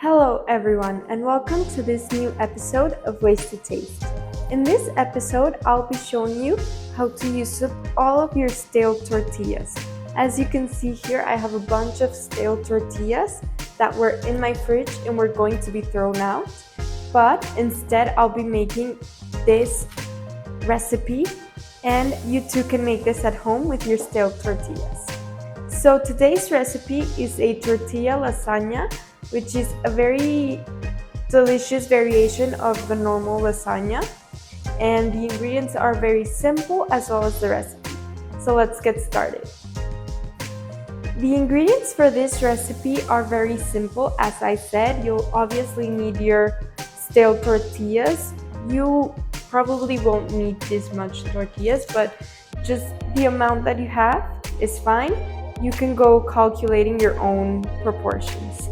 Hello everyone and welcome to this new episode of Ways to Taste. In this episode, I'll be showing you how to use up all of your stale tortillas. As you can see here, I have a bunch of stale tortillas that were in my fridge and were going to be thrown out. But instead, I'll be making this recipe and you too can make this at home with your stale tortillas. So today's recipe is a tortilla lasagna, which is a very delicious variation of the normal lasagna. And the ingredients are very simple as well as the recipe. So let's get started. The ingredients for this recipe are very simple. As I said, you'll obviously need your stale tortillas. You probably won't need this much tortillas, but just the amount that you have is fine. You can go calculating your own proportions.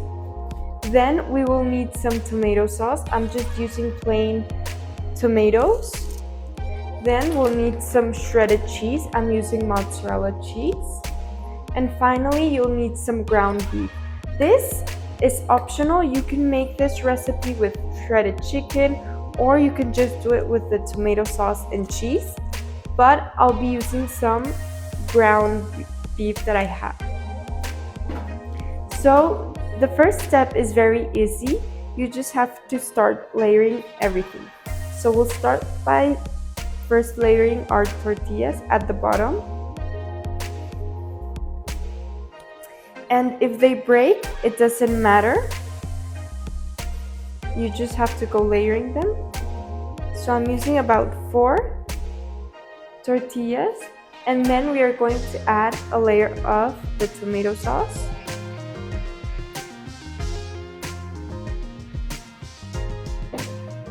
Then we will need some tomato sauce. I'm just using plain tomatoes. Then we'll need some shredded cheese. I'm using mozzarella cheese. And finally, you'll need some ground beef. This is optional. You can make this recipe with shredded chicken, or you can just do it with the tomato sauce and cheese. But I'll be using some ground beef that I have. So the first step is very easy. You just have to start layering everything. So we'll start by first layering our tortillas at the bottom. And if they break, it doesn't matter. You just have to go layering them. So I'm using about 4 tortillas. And then we are going to add a layer of the tomato sauce.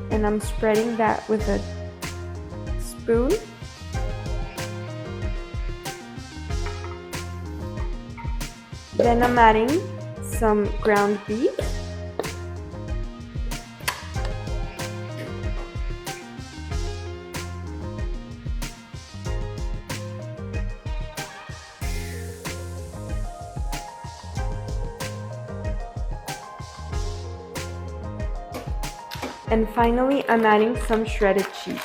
And I'm spreading that with a spoon. Then I'm adding some ground beef. And finally, I'm adding some shredded cheese.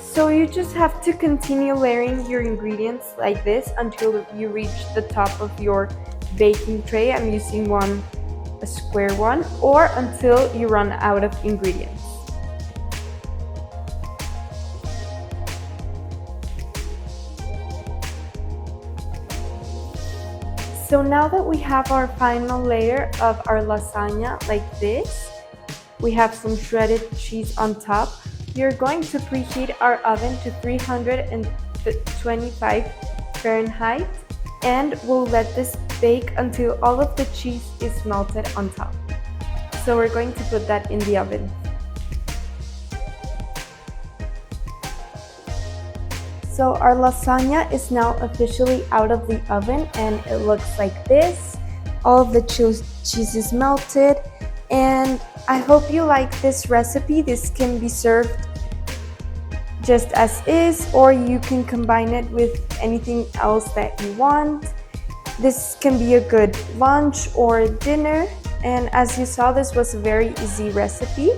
So you just have to continue layering your ingredients like this until you reach the top of your baking tray. I'm using a square one, or until you run out of ingredients. So now that we have our final layer of our lasagna like this, we have some shredded cheese on top. We're going to preheat our oven to 325 Fahrenheit, and we'll let this bake until all of the cheese is melted on top. So we're going to put that in the oven. So our lasagna is now officially out of the oven and it looks like this. All of the cheese is melted, and I hope you like this recipe. This can be served just as is, or you can combine it with anything else that you want. This can be a good lunch or dinner, and as you saw, this was a very easy recipe,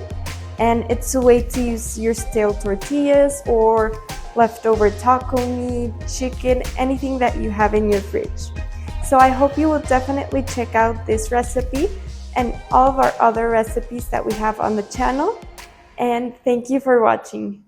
and it's a way to use your stale tortillas or leftover taco meat, chicken, anything that you have in your fridge. So I hope you will definitely check out this recipe and all of our other recipes that we have on the channel, and thank you for watching.